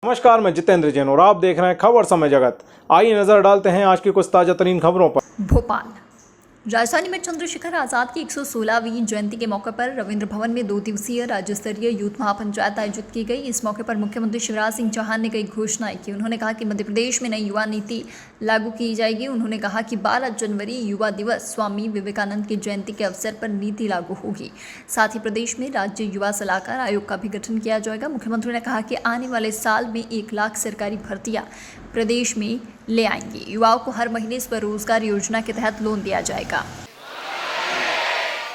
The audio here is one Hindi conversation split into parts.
नमस्कार, मैं जितेंद्र जैन और आप देख रहे हैं खबर समय जगत। आइए नजर डालते हैं आज की कुछ ताजा तरीन खबरों पर। भोपाल राजधानी में चंद्रशेखर आजाद की 116वीं जयंती के मौके पर रविंद्र भवन में 2 दिवसीय राज्य स्तरीय यूथ महापंचायत आयोजित की गई। इस मौके पर मुख्यमंत्री शिवराज सिंह चौहान ने कई घोषणाएं की। उन्होंने कहा कि मध्य प्रदेश में नई युवा नीति लागू की जाएगी। उन्होंने कहा कि 12 जनवरी युवा दिवस स्वामी विवेकानंद की जयंती के अवसर पर नीति लागू होगी। साथ ही प्रदेश में राज्य युवा सलाहकार आयोग का भी गठन किया जाएगा। मुख्यमंत्री ने कहा कि आने वाले साल में 1 लाख सरकारी भर्तियां प्रदेश में ले आएंगे। युवाओं को हर महीने स्वरोजगार योजना के तहत लोन दिया जाएगा।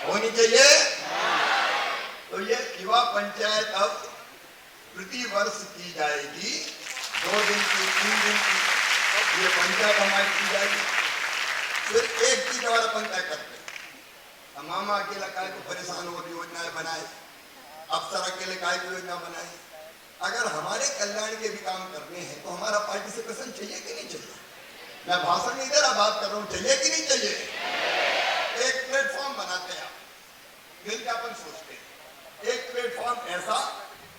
होनी चाहिए। तो ये युवा पंचायत अब प्रति वर्ष की जाएगी, 2 दिन की 3 दिन की ये पंचायत हमारी की जाएगी। सिर्फ एक चीज और अपन तय करते हैं, मामा अकेला काय को परेशान हो रही योजनाएं बनाए, अफसर अकेले काय की योजना बनाए। अगर हमारे कल्याण के भी काम करने हैं तो हमारा पार्टिसिपेशन चाहिए कि नहीं चाहिए? मैं भाषण नहीं दे रहा, बात कर रहा हूँ, चाहिए कि नहीं चाहिए? एक प्लेटफॉर्म बनाते हैं, मिलकर अपन सोचते हैं एक प्लेटफॉर्म ऐसा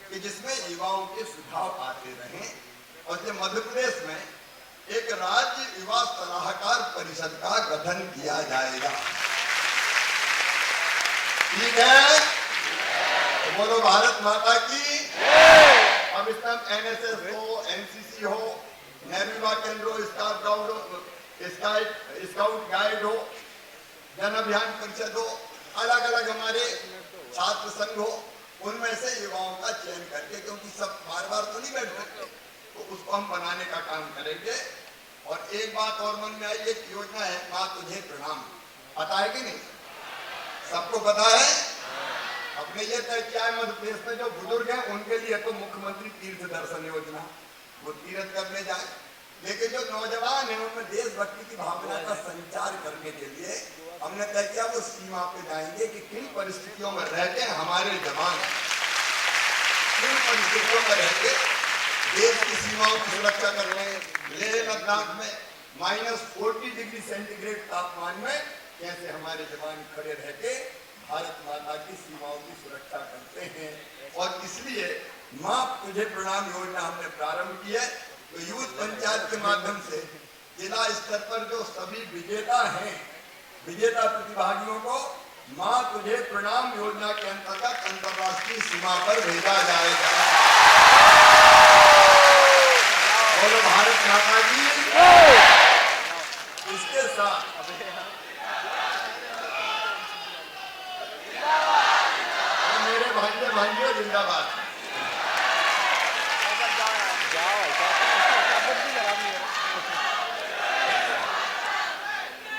कि जिसमें युवाओं के सुझाव आते रहें। और जो मध्य प्रदेश में एक राज्य युवा सलाहकार परिषद का गठन किया जाएगा। ठीक है, तो बोलो भारत माता की। अब इसमें एनएसएस हो, एनसीसी हो, नेहरू युवा केंद्र हो, स्काउट गाइड हो, जन अभियान परिषद हो, अलग अलग हमारे छात्र संघ हो, उनमें से युवाओं का चयन करके, क्योंकि सब बार बार तो नहीं बैठ सकते, तो उसको हम बनाने का काम करेंगे। और एक बात और मन में आई, एक योजना है माँ तुझे प्रणाम, पता है कि नहीं? सबको पता है। अपने ये तय किया है मध्य प्रदेश में जो बुजुर्ग हैं उनके लिए तो मुख्यमंत्री तीर्थ दर्शन योजना, वो तीर्थ करने जाए। लेकिन जो नौजवान है उनमें देशभक्ति की भावना का संचार करने के लिए हमने तय किया वो सीमा पे जाएंगे कि किन परिस्थितियों में रहकर हमारे जवान किन परिस्थितियों में रहकर देश की सीमाओं की सुरक्षा कर रहे हैं। लेह लद्दाख में -40 डिग्री सेंटीग्रेड तापमान में कैसे हमारे जवान खड़े रहकर भारत माता की सीमाओं की सुरक्षा करते हैं। और इसलिए माँ तुझे प्रणाम योजना हमने प्रारंभ की है। तो यूथ पंचायत के माध्यम से जिला स्तर पर जो सभी विजेता हैं, विजेता प्रतिभागियों को माँ तुझे प्रणाम योजना के अंतर्गत अंतर्राष्ट्रीय सीमा पर भेजा जाएगा। बोलो भारत माता की। इसके साथ मेरे भाइयों जिंदाबाद।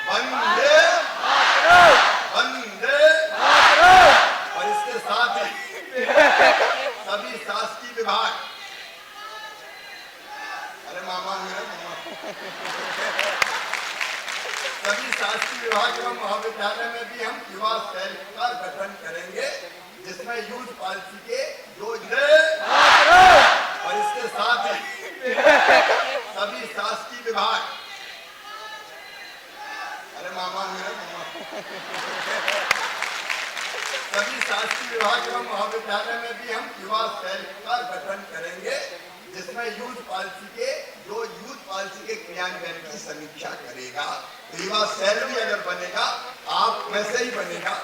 वंदे वंदे। और इसके साथ ही सभी शासकीय विभाग, अरे मामा मेरा सभी शासकीय विभाग एवं महाविद्यालय में भी हम युवा सेल का गठन करेंगे, जिसमें यूथ पॉलिसी के योजना। और इसके साथ ही सभी शासकीय विभाग, अरे मामा मेरा सभी शासकीय विभाग एवं महाविद्यालय में भी हम युवा सेल का गठन करेंगे, जिसमें यूथ पॉलिसी के क्रियान्वयन की समीक्षा करेगा। तो युवा सेल भी अगर बनेगा, आप में से ही बनेगा,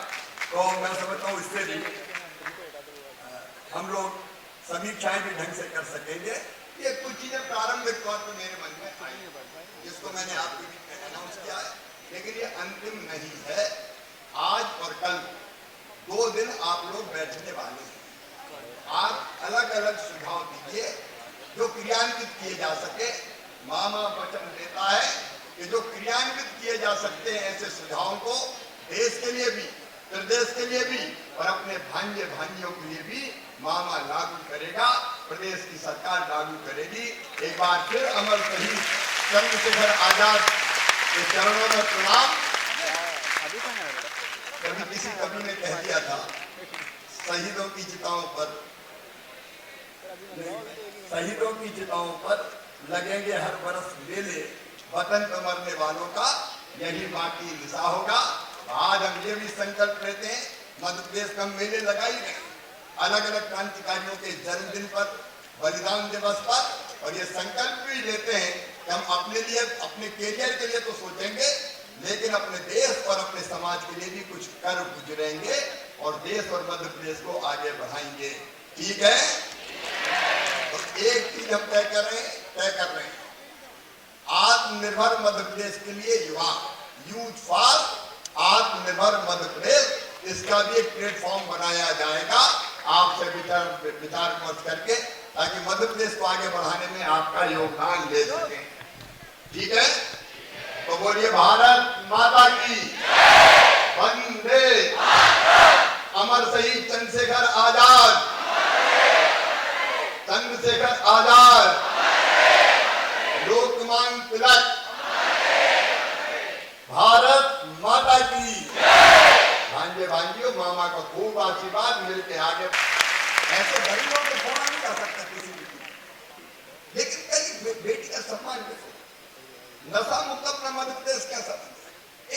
तो मैं समझता हूँ इससे भी हम लोग समीक्षाएं भी ढंग से कर सकेंगे। ये कुछ चीजें प्रारंभिक तौर पर मेरे मन में आई, जिसको मैंने आपके बीच में अनाउंस किया है, लेकिन ये अंतिम नहीं है। आज और कल 2 दिन आप लोग बैठने वाले हैं। आप अलग अलग सुझाव दीजिए जो क्रियान्वित किए जा सके। मामा वचन देता है कि जो क्रियान्वित किए जा सकते हैं ऐसे सुझावों को देश के लिए भी, प्रदेश के लिए भी और अपने भांजे भांजियों के लिए भी मामा लागू करेगा, प्रदेश की सरकार लागू करेगी। एक बार फिर अमर शहीद चंद्रशेखर आजाद के चरणों में प्रणाम। कभी किसी कवि ने कह दिया था, शहीदों की चिताओं पर लगेंगे हर बरस मेले, वतन पर मरने वालों का यही बाकी लिसा होगा। आज हम ये भी संकल्प लेते हैं, मध्य प्रदेश में मेले लगाई रहे, अलग अलग क्रांतिकारियों के जन्मदिन पर, बलिदान दिवस पर और ये संकल्प भी लेते हैं कि हम अपने लिए, अपने कैरियर के लिए तो सोचेंगे, लेकिन अपने देश और अपने समाज के लिए भी कुछ कर गुजरेंगे और देश और मध्य प्रदेश को आगे बढ़ाएंगे। ठीक है, तो एक चीज हम तय कर रहे हैं, आत्मनिर्भर मध्य प्रदेश के लिए युवा, यूथ फॉर आत्मनिर्भर मध्य प्रदेश, इसका भी एक प्लेटफॉर्म बनाया जाएगा आपसे विचार विमर्श करके, ताकि मध्य प्रदेश को आगे बढ़ाने में आपका योगदान ले सकें। ठीक है, तो बोलिए भारत माता की वंदे, अमर शहीद चंद्रशेखर आजाद, चंद्रशेखर आजाद, लोकमान्य तिलक, भारत माता की। भांजे भांजियों, मामा का खूब आशीर्वाद मिलके आगे। ऐसे गरीबों को फोड़ा नहीं जा सकता किसी भी, लेकिन कई बेटी का सम्मान कैसे, नशा मुक्त अपना मध्य प्रदेश कैसा बने,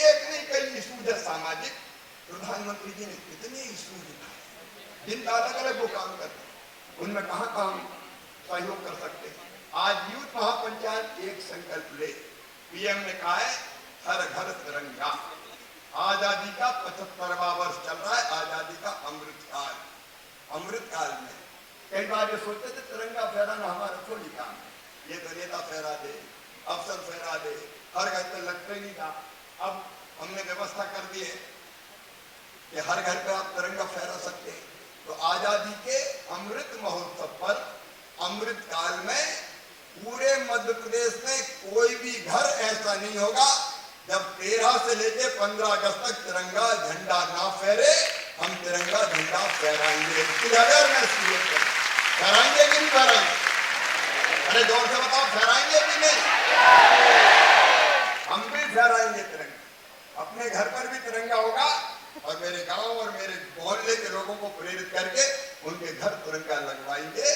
एक नहीं कई इशूज है सामाजिक। प्रधानमंत्री जी ने कितने इशूज उठाए जिनका अलग अलग वो काम करते हैं, उनमें कहाँ काम सहयोग कर सकते हैं। आज यूथ महापंचायत एक संकल्प ले, पीएम ने कहा है हर घर तिरंगा। आजादी का 75वां वर्ष चल रहा है, आजादी का अमृतकाल। अमृतकाल में कई बार ये सोचते थे तिरंगा फहराना हमारा थोड़ी काम है, ये तो नेता फहरा दे, अफसर फहरा दे, हर घर पे लगता ही नहीं था। अब हमने व्यवस्था कर दी है कि हर घर पे आप तिरंगा फहरा सकते हैं। तो आजादी के अमृत महोत्सव पर अमृत काल में पूरे मध्य प्रदेश में कोई भी घर ऐसा नहीं होगा जब 13 से लेके 15 अगस्त तक तिरंगा झंडा ना फहरे। हम तिरंगा झंडा फहराएंगे, इसकी अवेयरनेस क्रिएट करें। फहराएंगे कि नहीं फहराएंगे? अरे जोर से बताओ, फहराएंगे कि नहीं? हम भी फहराएंगे तिरंगा, अपने घर पर भी तिरंगा होगा और मेरे गांव और मेरे मोहल्ले के लोगों को प्रेरित करके उनके घर तिरंगा लगवाएंगे,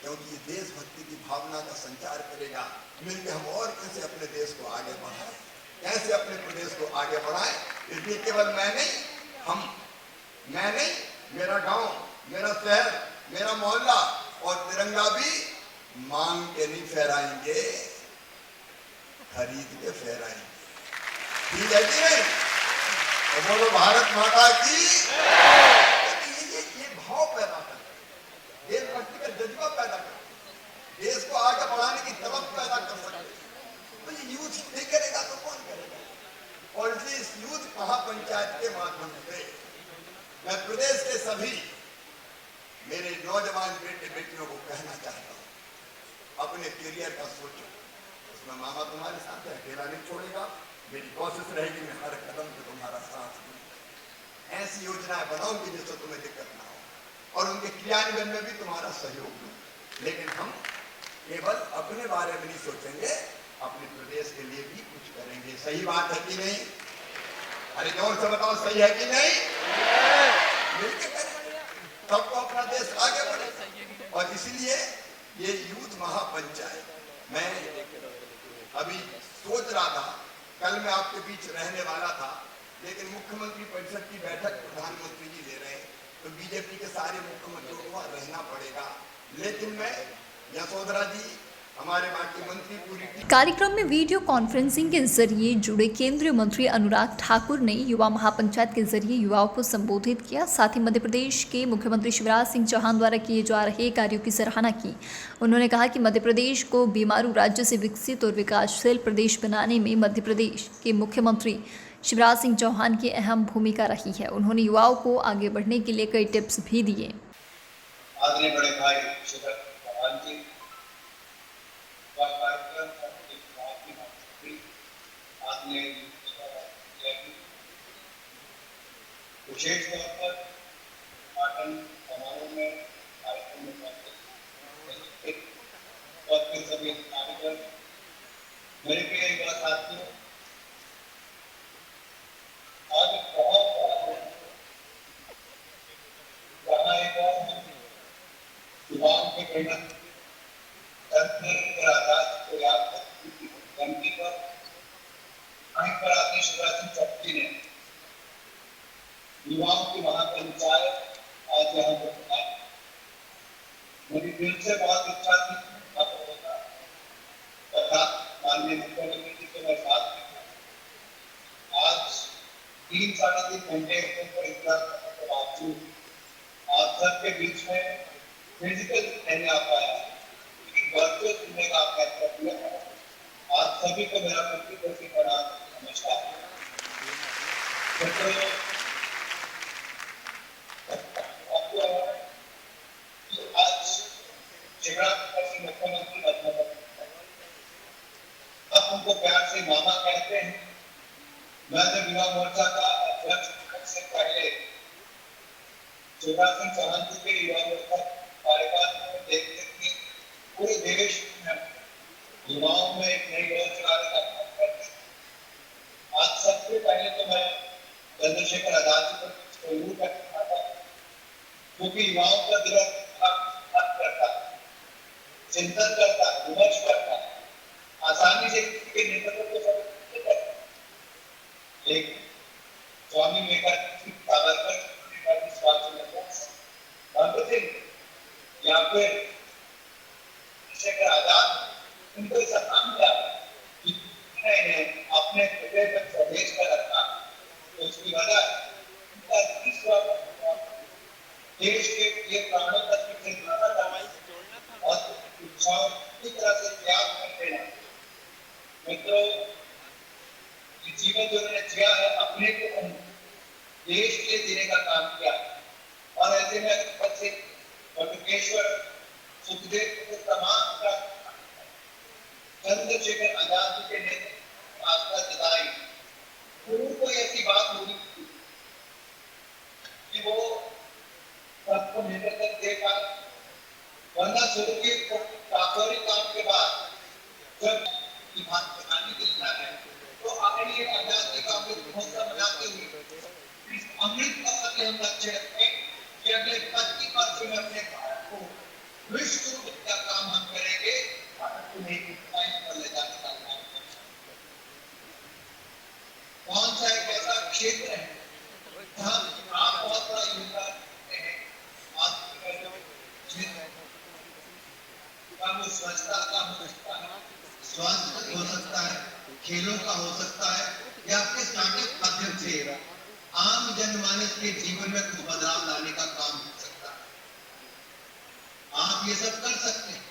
क्योंकि ये देशभक्ति की भावना का संचार करेगा। मिलकर हम और कैसे अपने देश को आगे बढ़ाएं, कैसे अपने प्रदेश को आगे बढ़ाएं। इसलिए केवल मैं नहीं, मेरा गांव, मेरा शहर, मेरा मोहल्ला और तिरंगा भी मांग के नहीं फहराएंगे, खरीद के फहराएंगे। ठीक है कि नहीं? तो बोलो भारत माता की। ये भाव पैदा कर, देशभक्ति का जज्बा पैदा कर, देश को आगे बढ़ाने की तलब पैदा कर सकते। तो ये यूथ नहीं करेगा तो कौन करेगा? और इसलिए इस यूथ महापंचायत के माध्यम से मैं प्रदेश के सभी मेरे नौजवान बेटे बेटियों को कहना चाहता हूँ, अपने कैरियर का सोचो। उसमें मामा तुम्हारे साथ है, अकेला नहीं छोड़ेगा। मेरी कोशिश रहेगी मैं हर कदम पे तुम्हारा साथ दूं। ऐसी योजनाएं बनाऊंगी जिससे तुम्हें दिक्कत ना हो और उनके क्रियान्वयन में भी तुम्हारा सहयोग दूं। लेकिन हम केवल अपने बारे में नहीं सोचेंगे, अपने प्रदेश के लिए भी कुछ करेंगे। सही बात है कि नहीं? अरे जोर से बताओ, सही है कि नहीं? मिलकर करेंगे तब तो अपना देश आगे बढ़ेगा। और इसलिए ये यूथ महापंचायत, मैं अभी सोच रहा था, कल मैं आपके बीच रहने वाला था, लेकिन मुख्यमंत्री परिषद की बैठक प्रधानमंत्री जी ले रहे हैं, तो बीजेपी के सारे मुख्यमंत्रियों को वहां रहना पड़ेगा। लेकिन मैं यशोधरा जी, हमारे बाकी मंत्री, पूरी कार्यक्रम में वीडियो कॉन्फ्रेंसिंग के जरिए जुड़े केंद्रीय मंत्री अनुराग ठाकुर ने युवा महापंचायत के जरिए युवाओं को संबोधित किया। साथ ही मध्य प्रदेश के मुख्यमंत्री शिवराज सिंह चौहान द्वारा किए जा रहे कार्यों की सराहना की। उन्होंने कहा कि मध्य प्रदेश को बीमारू राज्य से विकसित और विकासशील प्रदेश बनाने में मध्य प्रदेश के मुख्यमंत्री शिवराज सिंह चौहान की अहम भूमिका रही है। उन्होंने युवाओं को आगे बढ़ने के लिए कई टिप्स भी दिए। आदरणीय बड़े भाई शिवराज चौहान जी, कार्यक्रम विशेष तौर पर पाटन समारोह में कार्यक्रम में और फिर सभी कार्यक्रम मेरे प्रिय युवा साथियों, आज बहुत बड़ा एक और युवाओं के प्रेरणा को याद करने पर वहीं पर आते शिवराज सिंह चौहान जी ने युवाओं की महापंचायत आज यहाँ पर मेरी दिल से बहुत इच्छा थी 3-3.5 घंटे पर इंतजार करने के बावजूद आप सबके बीच में फिजिकल नहीं आ पाया, लेकिन वर्चुअल सुनने का आपने कर दिया। आप सभी को मेरा व्यक्तिगत से प्रणाम, नमस्कार। आपको आज शिवराज सिंह मुख्यमंत्री बनने पर आप उनको प्यार से मामा कहते हैं। मैं जब युवा मोर्चा का अध्यक्ष बनने से पहले शिवराज सिंह चौहान जी के युवा मोर्चा कार्यकाल में देखते थे पूरे देश में युवाओं में एक नई रोजगार का काम करते। आज सबसे पहले तो मैं चंद्रशेखर आजाद जी को जरूर करना था, क्योंकि युवाओं का दिल करता, चिंतन करता, विमर्श करता, आसानी से किसी के नेतृत्व को समझ करता। लेकिन स्वामी विवेकानंद सावरकर भगत सिंह या फिर चंद्रशेखर आजाद उनको ऐसा काम किया कि अपने हृदय पर प्रवेश कर रखा। तो उसकी वजह उनका देश के लिए प्राणों तक और इच्छाओं की तरह से त्याग कर देना। मित्रों, ये जीवन जो उन्होंने जिया है अपने को देश के लिए जीने का काम किया। और ऐसे में बटुकेश्वर सुखदेव को तमाम चंद्रशेखर आजाद जी के नेतृत्व आस्था जताई। उनको ऐसी बात होगी कि वो सबको नेतृत्व दे पाए, वरना शुरू के काकोरी काम के बाद जब भारत बनाने के लिए है तो अपनी आजादी का अमृत महोत्सव मनाते हुए इस अमृत काल के हम लक्ष्य रखें कि अगले 25 वर्षों में अपने भारत को विश्व गुरु का काम हम करेंगे, भारत को नई ऊंचाई पर ले जाने का काम करेंगे। कौन सा एक ऐसा क्षेत्र है जहाँ आप बहुत बड़ा योगदान करते हैं? वो स्वच्छता का हो सकता है, स्वास्थ्य हो सकता है, खेलों का हो सकता है, या आपके स्टार्टअप माध्यम से आम जनमानस के जीवन में कुछ बदलाव लाने का काम हो सकता है। आप ये सब कर सकते हैं,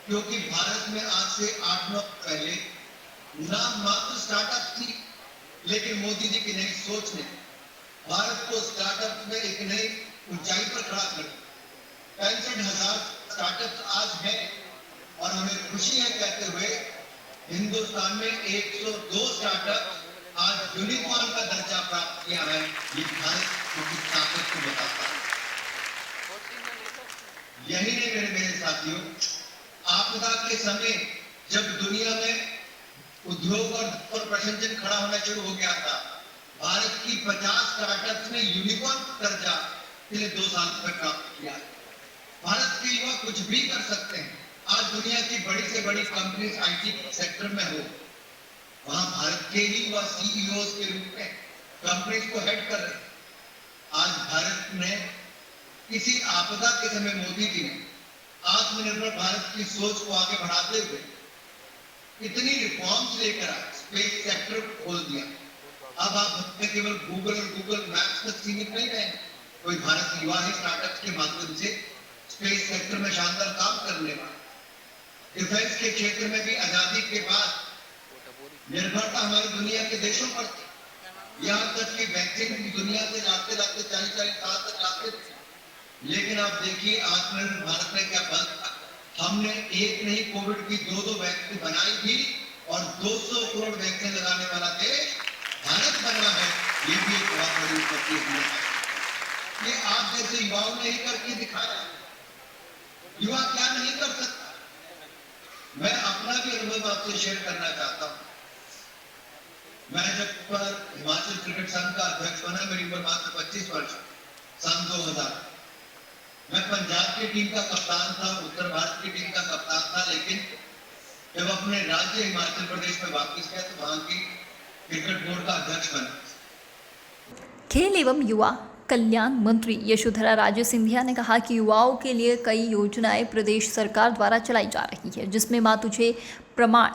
क्योंकि भारत में आज से 8-9 पहले नाम मात्र स्टार्टअप थी, लेकिन मोदी जी की नई सोच ने भारत को स्टार्टअप में एक नई ऊंचाई पर खड़ा कर दिया। 65,000 स्टार्टअप आज है और हमें खुशी है कहते हुए हिंदुस्तान में 102 स्टार्टअप आज यूनिकॉर्न का दर्जा प्राप्त किया है। ये भारत की ताकत को बताता है। यही नहीं मेरे साथियों, आपदा के समय जब दुनिया में उद्योग और प्रशंसन खड़ा होना शुरू हो गया था, भारत की 50 स्टार्टअप्स ने यूनिकॉर्न दर्जा पिछले 2 साल तक प्राप्त किया। भारत के युवा कुछ भी कर सकते हैं। आज दुनिया की बड़ी से बड़ी कंपनी आईटी सेक्टर में हो, वहां भारत के ही युवा सीईओ के रूप में कंपनीज को हेड कर रहे। आज भारत ने किसी आपदा के समय मोदी जी ने आत्मनिर्भर भारत की सोच को आगे बढ़ाते हुए इतनी रिफॉर्म्स लेकर आए, स्पेस सेक्टर खोल दिया। अब आप केवल गूगल मैप्स तक सीमित नहीं रहे, कोई भारत युवा ही स्टार्टअप्स के माध्यम से स्पेस सेक्टर में शानदार काम करने वाला। डिफेंस के क्षेत्र में भी आजादी के बाद निर्भरता हमारी दुनिया के देशों पर थी। यहाँ तक कि वैक्सीन भी दुनिया से लाते 40-40 साल तक लाते थे। लेकिन आप देखिए आत्मनिर्भर भारत में क्या बल, हमने एक नहीं कोविड की 2 वैक्सीन बनाई थी और 200 करोड़ वैक्सीन लगाने वाला देश भारत बना है। ये भी एक बहुत बड़ी उपलब्धि है। ये आप जैसे युवाओं ने ही करके दिखाया। युवा क्या नहीं कर सकता। मैं अपना भी अनुभव आपसे शेयर करना चाहता हूं। मैं जब हिमाचल क्रिकेट संघ का अध्यक्ष बना, मेरी उम्र मात्र 25 वर्ष, सन 2000। मैं पंजाब की टीम का कप्तान था, उत्तर भारत की टीम का कप्तान था, लेकिन जब अपने राज्य हिमाचल प्रदेश में वापस गया तो वहां की क्रिकेट बोर्ड का अध्यक्ष बना। खेल एवं युवा कल्याण मंत्री यशोधरा राजे सिंधिया ने कहा कि युवाओं के लिए कई योजनाएं प्रदेश सरकार द्वारा चलाई जा रही है, जिसमें माँ तुझे प्रमाण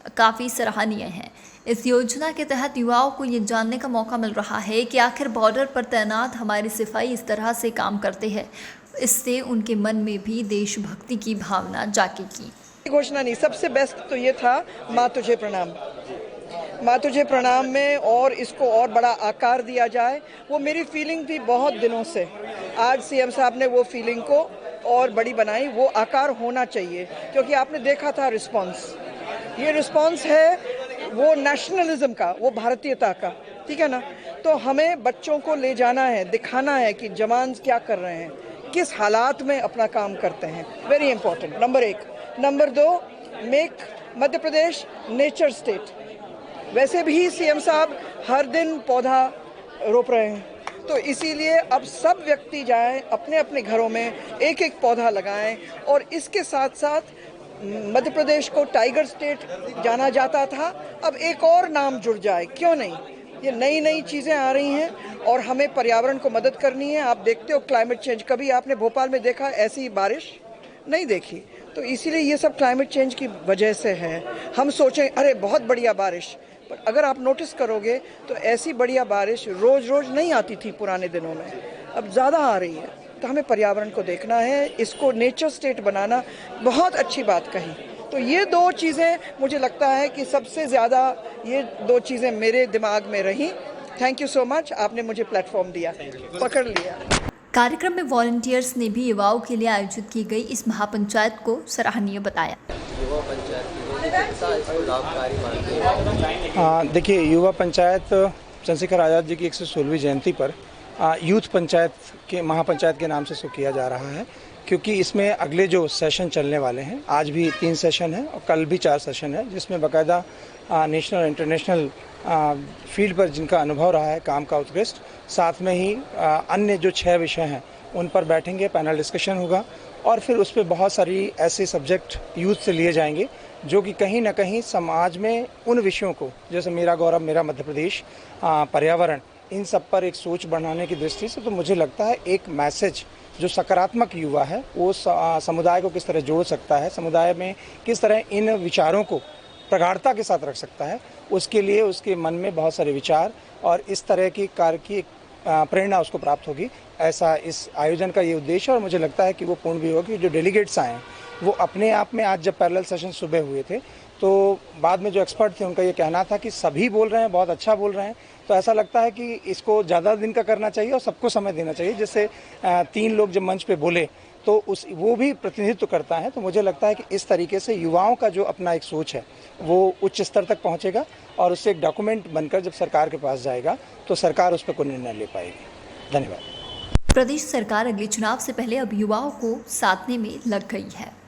काफ़ी सराहनीय है। इस योजना के तहत युवाओं को ये जानने का मौका मिल रहा है कि आखिर बॉर्डर पर तैनात हमारे सिपाही इस तरह से काम करते हैं। इससे उनके मन में भी देशभक्ति की भावना जागेगी। घोषणा नहीं, सबसे बेस्ट तो ये था माँ तुझे प्रणाम। माँ तुझे प्रणाम में और इसको और बड़ा आकार दिया जाए, वो मेरी फीलिंग थी बहुत दिनों से। आज सीएम साहब ने वो फीलिंग को और बड़ी बनाई। वो आकार होना चाहिए क्योंकि आपने देखा था रिस्पांस, ये रिस्पांस है वो नेशनलिज्म का, वो भारतीयता का, ठीक है ना। तो हमें बच्चों को ले जाना है, दिखाना है कि जवान क्या कर रहे हैं, किस हालात में अपना काम करते हैं। Very important, number 1। Number 2, make Madhya Pradesh nature state. वैसे भी सीएम साहब हर दिन पौधा रोप रहे हैं, तो इसीलिए अब सब व्यक्ति जाएं अपने अपने घरों में एक एक पौधा लगाएं। और इसके साथ साथ मध्य प्रदेश को टाइगर स्टेट जाना जाता था, अब एक और नाम जुड़ जाए, क्यों नहीं। ये नई नई चीज़ें आ रही हैं और हमें पर्यावरण को मदद करनी है। आप देखते हो क्लाइमेट चेंज, कभी आपने भोपाल में देखा ऐसी बारिश? नहीं देखी। तो इसीलिए ये सब क्लाइमेट चेंज की वजह से है। हम सोचें अरे बहुत बढ़िया बारिश, पर अगर आप नोटिस करोगे तो ऐसी बढ़िया बारिश रोज रोज नहीं आती थी पुराने दिनों में, अब ज़्यादा आ रही है। तो हमें पर्यावरण को देखना है, इसको नेचर स्टेट बनाना। बहुत अच्छी बात कही। तो ये 2 चीज़ें मुझे लगता है कि सबसे ज़्यादा ये 2 चीज़ें मेरे दिमाग में रही। थैंक यू सो मच, आपने मुझे प्लेटफॉर्म दिया, पकड़ लिया। कार्यक्रम में वॉलंटियर्स ने भी युवाओं के लिए आयोजित की गई इस महापंचायत को सराहनीय बताया। युवा पंचायत इसको लाभकारी मानते हैं। देखिए, युवा पंचायत चंद्रशेखर आज़ाद जी की 116वीं जयंती पर यूथ पंचायत के महापंचायत के नाम से इसको किया जा रहा है, क्योंकि इसमें अगले जो सेशन चलने वाले हैं, आज भी 3 सेशन है और कल भी 4 सेशन है, जिसमें बाकायदा नेशनल इंटरनेशनल फील्ड पर जिनका अनुभव रहा है काम का उत्कृष्ट, साथ में ही अन्य जो 6 विषय हैं उन पर बैठेंगे, पैनल डिस्कशन होगा और फिर उस पर बहुत सारी ऐसे सब्जेक्ट यूथ से लिए जाएंगे जो कि कहीं ना कहीं समाज में उन विषयों को, जैसे मेरा गौरव मेरा मध्य प्रदेश, पर्यावरण, इन सब पर एक सोच बढ़ाने की दृष्टि से। तो मुझे लगता है एक मैसेज जो सकारात्मक युवा है वो समुदाय को किस तरह जोड़ सकता है, समुदाय में किस तरह इन विचारों को प्रगाढ़ता के साथ रख सकता है, उसके लिए उसके मन में बहुत सारे विचार और इस तरह की कार्य की प्रेरणा उसको प्राप्त होगी। ऐसा इस आयोजन का ये उद्देश्य है और मुझे लगता है कि वो पूर्ण भी होगा। जो डेलीगेट्स आए हैं वो अपने आप में, आज जब पैरेलल सेशन सुबह हुए थे तो बाद में जो एक्सपर्ट थे उनका ये कहना था कि सभी बोल रहे हैं, बहुत अच्छा बोल रहे हैं। तो ऐसा लगता है कि इसको ज़्यादा दिन का करना चाहिए और सबको समय देना चाहिए। जैसे 3 लोग जब मंच पे बोले तो वो भी प्रतिनिधित्व करता है। तो मुझे लगता है कि इस तरीके से युवाओं का जो अपना एक सोच है वो उच्च स्तर तक पहुंचेगा और उससे एक डॉक्यूमेंट बनकर जब सरकार के पास जाएगा तो सरकार उस पर कोई निर्णय ले पाएगी। धन्यवाद। प्रदेश सरकार अगले चुनाव से पहले अब युवाओं को साधने में लग गई है।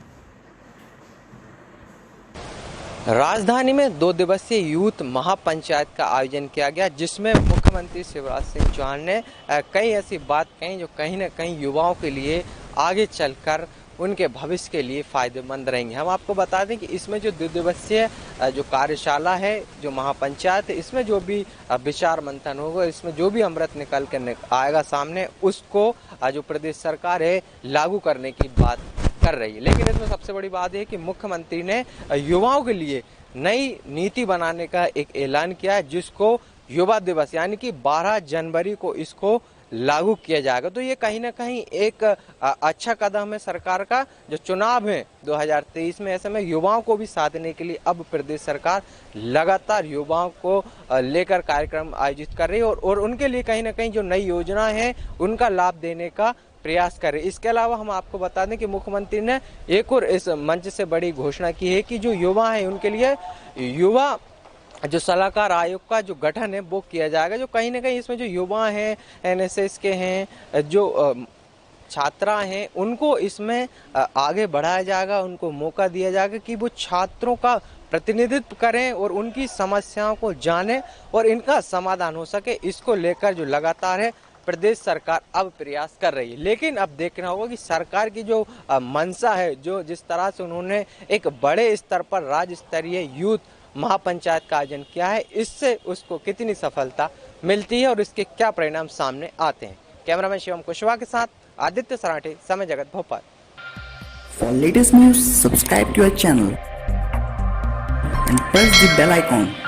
राजधानी में 2 दिवसीय यूथ महापंचायत का आयोजन किया गया, जिसमें मुख्यमंत्री शिवराज सिंह चौहान ने कई ऐसी बात कही जो कहीं न कहीं युवाओं के लिए आगे चलकर उनके भविष्य के लिए फायदेमंद रहेंगे। हम आपको बता दें कि इसमें जो 2 दिवसीय जो कार्यशाला है, जो महापंचायत है, इसमें जो भी विचार मंथन होगा, इसमें जो भी अमृत निकल कर आएगा सामने, उसको जो प्रदेश सरकार है लागू करने की बात कर रही है। लेकिन इसमें सबसे बड़ी बात है कि मुख्यमंत्री ने युवाओं के लिए नई नीति बनाने का एक ऐलान किया है, जिसको युवा दिवस यानी कि 12 जनवरी को इसको लागू किया जाएगा। तो ये कहीं ना कहीं एक अच्छा कदम है सरकार का। जो चुनाव है 2023 में, ऐसे में युवाओं को भी साधने के लिए अब प्रदेश सरकार लगातार युवाओं को लेकर कार्यक्रम आयोजित कर रही है और उनके लिए कहीं ना कहीं जो नई योजना है उनका लाभ देने का प्रयास करें। इसके अलावा हम आपको बता दें कि मुख्यमंत्री ने एक और इस मंच से बड़ी घोषणा की है कि जो युवा हैं उनके लिए युवा जो सलाहकार आयोग का जो गठन है वो किया जाएगा। जो कहीं ना कहीं इसमें जो युवा हैं, एनएसएस के हैं, जो छात्रा हैं, उनको इसमें आगे बढ़ाया जाएगा, उनको मौका दिया जाएगा कि वो छात्रों का प्रतिनिधित्व करें और उनकी समस्याओं को जानें और इनका समाधान हो सके। इसको लेकर जो लगातार है प्रदेश सरकार अब प्रयास कर रही है। लेकिन अब देखना होगा कि सरकार की जो मंशा है, जो जिस तरह से उन्होंने एक बड़े स्तर पर राज्य स्तरीय यूथ महापंचायत का आयोजन किया है, इससे उसको कितनी सफलता मिलती है और इसके क्या परिणाम सामने आते हैं। कैमरामैन शिवम कुशवाहा के साथ आदित्य सराठे, समय जगत, Bhopal. For latest news, subscribe to our channel and press the bell icon.